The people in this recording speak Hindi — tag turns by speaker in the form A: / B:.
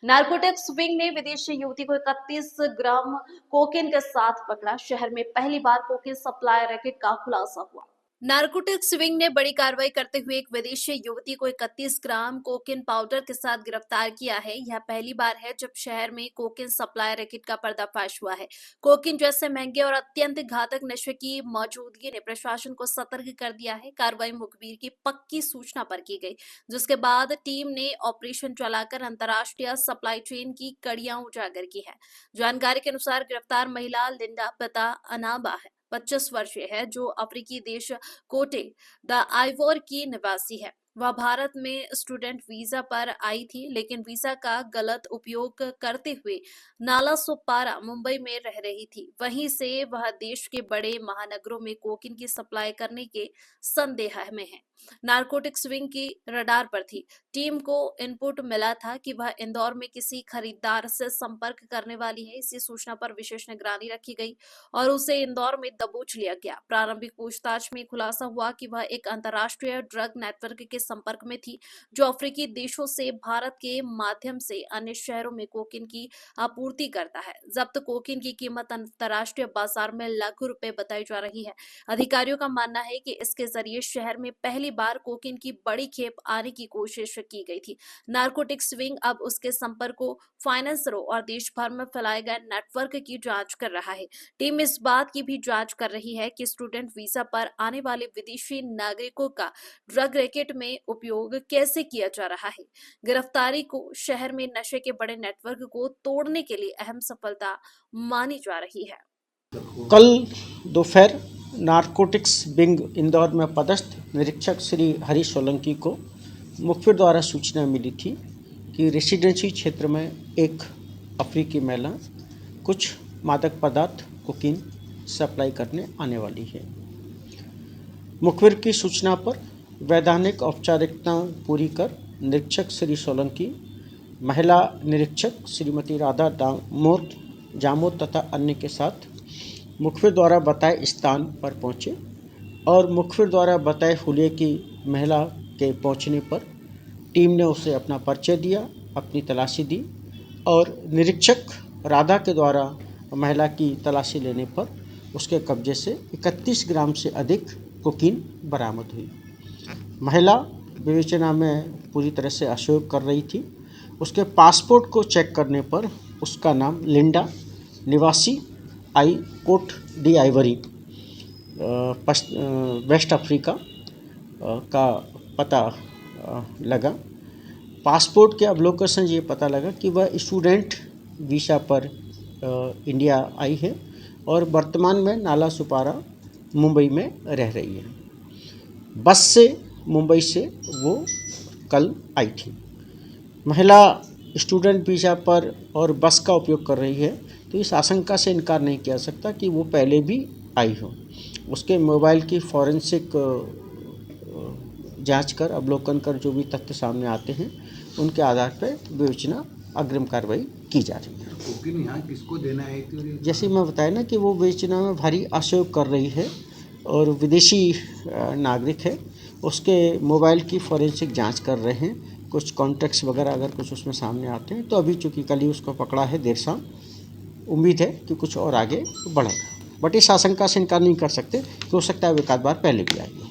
A: नारकोटिक्स विंग ने विदेशी युवती को 31 ग्राम कोकेन के साथ पकड़ा। शहर में पहली बार कोकेन सप्लाई रैकेट का खुलासा हुआ। नारकोटिक्स विंग ने बड़ी कार्रवाई करते हुए एक विदेशी युवती को 31 ग्राम कोकेन पाउडर के साथ गिरफ्तार किया है। यह पहली बार है जब शहर में कोकेन सप्लाई रैकेट का पर्दाफाश हुआ है। कोकेन जैसे महंगे और अत्यंत घातक नशे की मौजूदगी ने प्रशासन को सतर्क कर दिया है। कार्रवाई मुखबिर की पक्की सूचना पर की गई, जिसके बाद टीम ने ऑपरेशन चलाकर अंतर्राष्ट्रीय सप्लाई चेन की कड़ियां उजागर की है। जानकारी के अनुसार गिरफ्तार महिला लिंडा पिता अनाबा है, 25 वर्षीय है, जो अफ्रीकी देश कोटे द आइवोर की निवासी है। वह भारत में स्टूडेंट वीजा पर आई थी, लेकिन वीजा का गलत उपयोग करते हुए नाला सुपारा मुंबई में रह रही थी। वहीं से वह देश के बड़े महानगरों में कोकीन की सप्लाई करने के संदेह में है। नारकोटिक्स विंग की रडार पर थी। टीम को इनपुट मिला था कि वह इंदौर में किसी खरीदार से संपर्क करने वाली है। इसी सूचना पर विशेष निगरानी रखी गई और उसे इंदौर में दबोच लिया गया। प्रारंभिक पूछताछ में खुलासा हुआ कि वह एक अंतर्राष्ट्रीय ड्रग नेटवर्क के संपर्क में थी, जो अफ्रीकी देशों से भारत के माध्यम से अन्य शहरों में कोकीन की आपूर्ति करता है। जब्त कोकीन की कीमत अंतर्राष्ट्रीय बाजार में लाखों रुपए बताई जा रही है। अधिकारियों का मानना है कि इसके जरिए शहर में पहली बार कोकीन की बड़ी खेप आने की कोशिश की गई थी। नारकोटिक्स विंग अब उसके संपर्कों, फाइनेंसरों और देश भर में फैलाए गए नेटवर्क की जांच कर रहा है। टीम इस बात की भी जांच कर रही है कि स्टूडेंट वीजा पर आने वाले विदेशी नागरिकों का ड्रग रैकेट में उपयोग कैसे किया जा रहा है। गिरफ्तारी को शहर में नशे के बड़े नेटवर्क को तोड़ने के लिए अहम सफलता मानी जा रही है।
B: कल दोपहर नारकोटिक्स विंग इंदौर में पदस्थ निरीक्षक श्री हरीश सोलंकी को मुखबिर द्वारा सूचना मिली थी कि रेसिडेंसी क्षेत्र में एक अफ्रीकी महिला कुछ मादक पदार्थ कोकीन सप्लाई करने आने वाली है। मुखबिर की सूचना पर वैधानिक औपचारिकता पूरी कर निरीक्षक श्री सोलंकी, महिला निरीक्षक श्रीमती राधा जामोद तथा अन्य के साथ मुखबिर द्वारा बताए स्थान पर पहुंचे और मुखबिर द्वारा बताए हुलिये की महिला के पहुंचने पर टीम ने उसे अपना परिचय दिया, अपनी तलाशी दी और निरीक्षक राधा के द्वारा महिला की तलाशी लेने पर उसके कब्जे से 31 ग्राम से अधिक कोकीन बरामद हुई। महिला विवेचना में पूरी तरह से असहयोग कर रही थी। उसके पासपोर्ट को चेक करने पर उसका नाम लिंडा, निवासी Cote d'Ivoire, West Africa का पता लगा। पासपोर्ट के अवलोकन से ये पता लगा कि वह स्टूडेंट वीज़ा पर इंडिया आई है और वर्तमान में नाला सुपारा मुंबई में रह रही है। बस से मुंबई से वो कल आई थी। महिला स्टूडेंट वीज़ा पर और बस का उपयोग कर रही है, तो इस आशंका से इनकार नहीं किया सकता कि वो पहले भी आई हो। उसके मोबाइल की फॉरेंसिक जांच कर, अवलोकन कर जो भी तथ्य सामने आते हैं, उनके आधार पर विवेचना अग्रिम कार्रवाई की जा रही है।
C: कोकीन यहाँ किसको देना है?
B: जैसे मैं बताया ना कि वो विवेचना में भारी असहयोग कर रही है और विदेशी नागरिक है। उसके मोबाइल की फॉरेंसिक जांच कर रहे हैं। कुछ कॉन्टैक्ट्स वगैरह अगर कुछ उसमें सामने आते हैं तो अभी चूँकि कल ही उसको पकड़ा है देर शाम, उम्मीद है कि कुछ और आगे बढ़ेगा। बट इस आशंका से इनकार नहीं कर सकते कि हो सकता है वो एक आध बार पहले भी आई हो।